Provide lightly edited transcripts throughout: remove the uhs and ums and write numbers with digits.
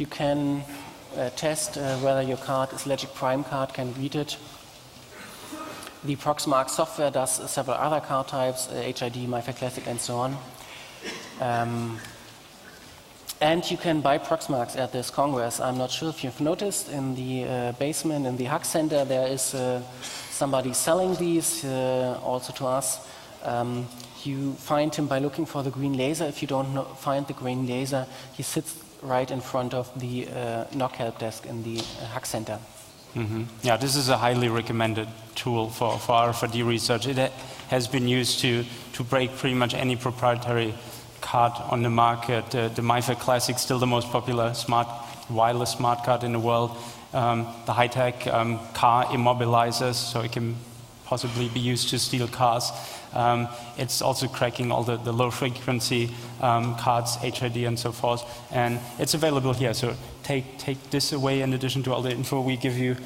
You can test whether your card is Legic Prime card, can read it. The Proxmark software does several other card types, HID, MIFARE Classic, and so on. And you can buy Proxmarks at this Congress. I'm not sure if you've noticed, in the basement, in the Hack Center, there is somebody selling these, also to us. You find him by looking for the green laser. If you don't find the green laser, he sits right in front of the NOC help desk in the Hack Center. Mm-hmm. Yeah, this is a highly recommended tool for RFID research. It has been used to break pretty much any proprietary card on the market. The MIFARE Classic, still the most popular wireless smart card in the world. The high-tech car immobilizers, so it can possibly be used to steal cars. It's also cracking all the low-frequency cards, HID and so forth, and it's available here. So take this away in addition to all the info we give you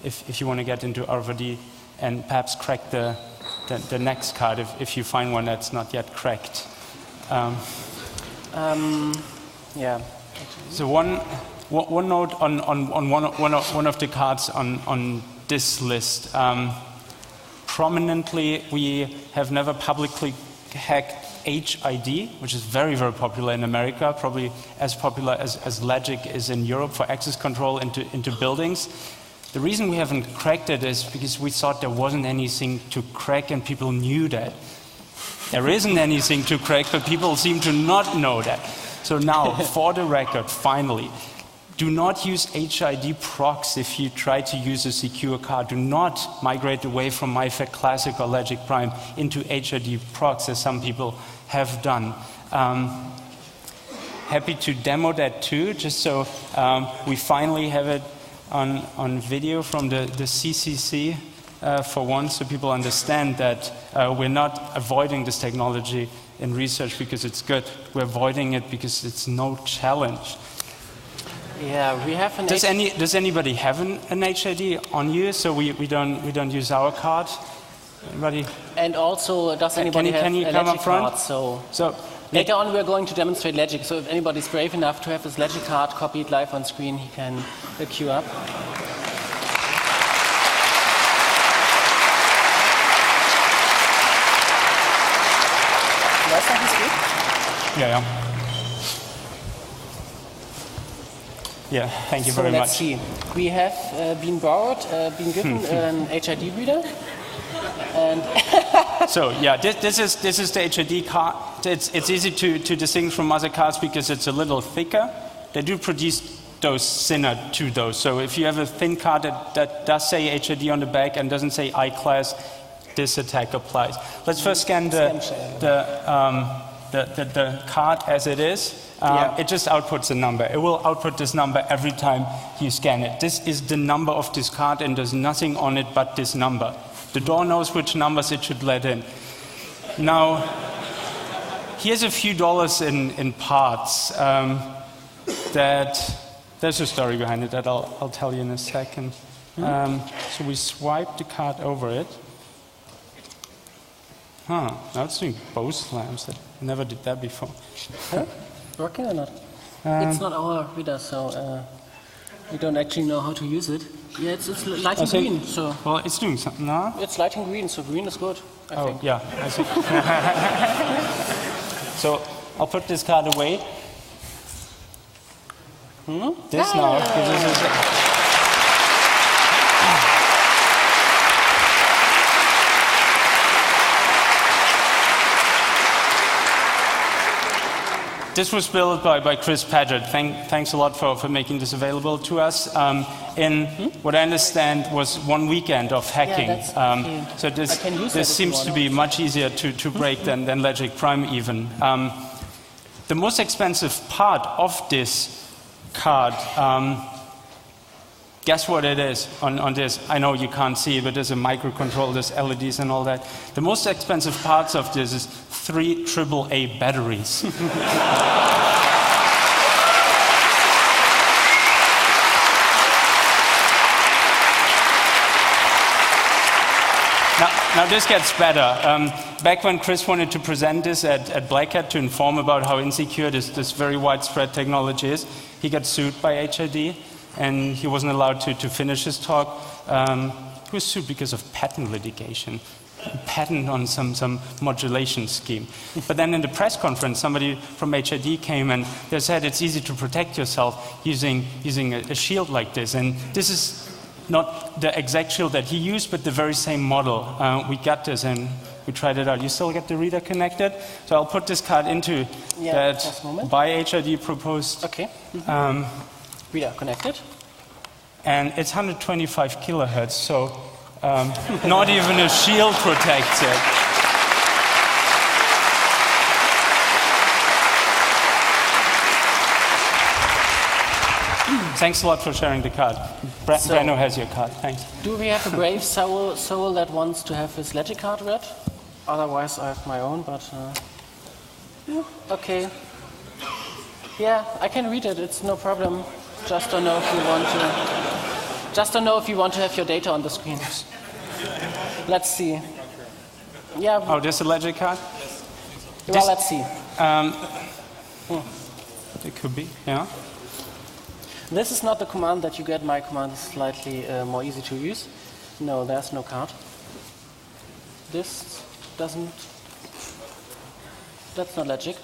if you want to get into RFID and perhaps crack the next card if you find one that's not yet cracked. Yeah. So one note on one of the cards on this list. Prominently, we have never publicly hacked HID, which is very, very popular in America, probably as popular as Legic is in Europe for access control into buildings. The reason we haven't cracked it is because we thought there wasn't anything to crack, and people knew that. There isn't anything to crack, but people seem to not know that. So now, for the record, finally, do not use HID procs if you try to use a secure card. Do not migrate away from MIFARE Classic or Legic Prime into HID procs, as some people have done. Happy to demo that too, just so we finally have it on video from the CCC for once, so people understand that we're not avoiding this technology in research because it's good. We're avoiding it because it's no challenge. Yeah, we have an. Does anybody have an HID on you, so we don't use our card? Anybody? And also, does anybody have a Legic card? So later on, we're going to demonstrate Legic. So if anybody's brave enough to have his Legic card copied live on screen, he can queue up. Yeah. Yeah, thank you very much. Let's see. We have been given an HID reader. And so yeah, this is the HID card. It's easy to distinguish from other cards because it's a little thicker. They do produce those thinner to those. So if you have a thin card that does say HID on the back and doesn't say I-class, this attack applies. Let's first scan the card as it is. It just outputs a number. It will output this number every time you scan it. This is the number of this card, and there's nothing on it but this number. The door knows which numbers it should let in. Now, here's a few dollars in parts. There's a story behind it that I'll tell you in a second. So we swipe the card over it. Now it's doing both slams. I never did that before. Working or not? It's not our reader, so we don't actually know how to use it. Yeah, it's lighting green, so. Well, it's doing something now. It's lighting green, so green is good, I think. Yeah, I see. So I'll put this card away. This now. This was built by Chris Paget. Thanks a lot for making this available to us. In what I understand was 1 weekend of hacking. Yeah, so this seems to be much easier to break than Legic Prime even. The most expensive part of this card, guess what it is on this? I know you can't see it, but there's a microcontroller, there's LEDs and all that. The most expensive parts of this is 3 AAA batteries. Now, Now this gets better. Back when Chris wanted to present this at Black Hat to inform about how insecure this very widespread technology is, he got sued by HID, and he wasn't allowed to finish his talk. He was sued because of patent litigation. Patent on some modulation scheme. But then in the press conference, somebody from HID came and they said it's easy to protect yourself using a shield like this. And this is not the exact shield that he used, but the very same model. We got this and we tried it out. You still get the reader connected? So I'll put this card into that by HID proposed. Okay. Reader connected. And it's 125 kilohertz, so not even a shield protects it. Thanks a lot for sharing the card. Brenno has your card. Thanks. Do we have a brave soul that wants to have his Legic card read? Otherwise, I have my own, but... okay. Yeah, I can read it. It's no problem. Just don't know if you want to... Just don't know if you want to have your data on the screen. Let's see. Yeah. Oh, there's a Legic card? Well, let's see. It could be, yeah. This is not the command that you get. My command is slightly more easy to use. No, there's no card. This doesn't... That's not Legic.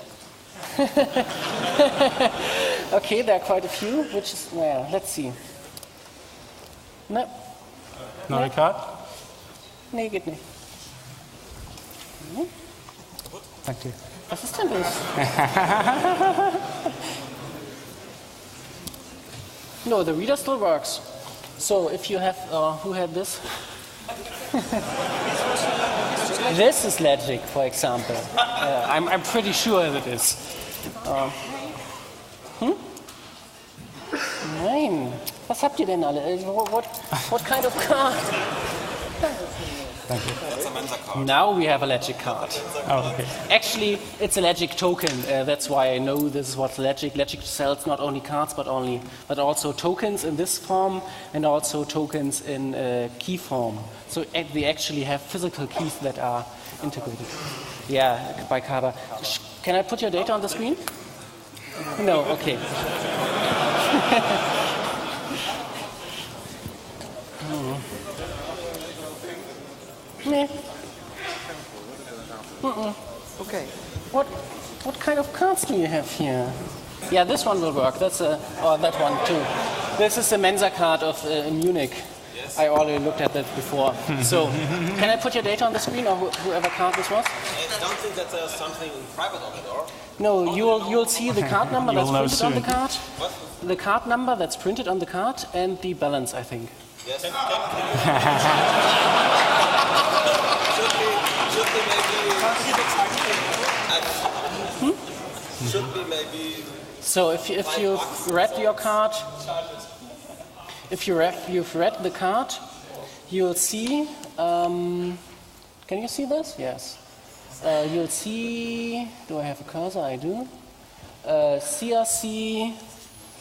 Okay, there are quite a few, which is... Well, let's see. No. Not a card? Nee, geht nicht. Thank you. Was ist denn das? No, the reader still works. So if you have, who had this? This is Legic, for example. I'm pretty sure it is. Nein. Was habt ihr denn alle? What kind of card? Thank you. Now we have a Legic card. Oh, okay. Actually, it's a Legic token. That's why I know this is what's Legic. Legic sells not only cards, but also tokens in this form, and also tokens in key form. So they actually have physical keys that are integrated. Yeah, by Kaba. Can I put your data on the screen? No. Okay. Meh. Okay. What kind of cards do you have here? Yeah, this one will work. That's that one too. This is the Mensa card of in Munich. Yes. I already looked at that before. So, can I put your data on the screen, or whoever card this was? I don't think that there's something private on it, or? No, you'll see the card number that's printed on the card. What? The card number that's printed on the card and the balance, I think. Yes. Should be maybe. So if you've read your card, you've read the card, you'll see. Can you see this? Yes. You'll see. Do I have a cursor? I do. CRC.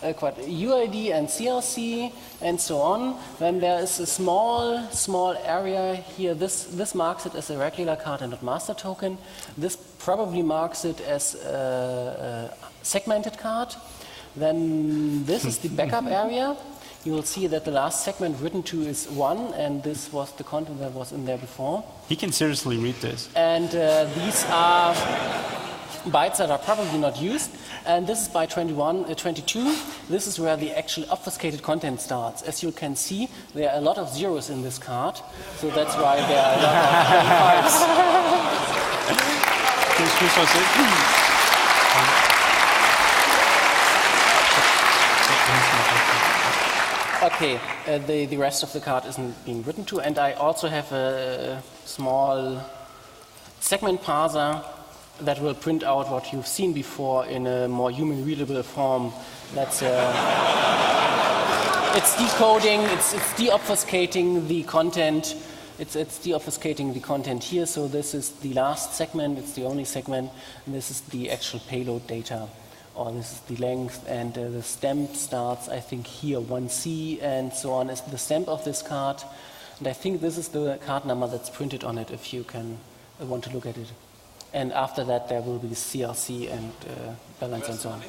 UID and CRC and so on. When there is a small area here, this marks it as a regular card and not master token. This probably marks it as a segmented card. Then this is the backup area. You will see that the last segment written to is 1, and this was the content that was in there before. He can seriously read this. And these are bytes that are probably not used. And this is by 22. This is where the actual obfuscated content starts. As you can see, there are a lot of zeros in this card, so that's why there are a lot of Okay, the rest of the card isn't being written to, and I also have a small segment parser that will print out what you've seen before in a more human-readable form. That's it's decoding, it's deobfuscating the content. It's deobfuscating the content here. So this is the last segment. It's the only segment, and this is the actual payload data, or this is the length. And the stamp starts, I think, here 1C, and so on is the stamp of this card. And I think this is the card number that's printed on it if you can want to look at it. And after that there will be CRC and balance and so on.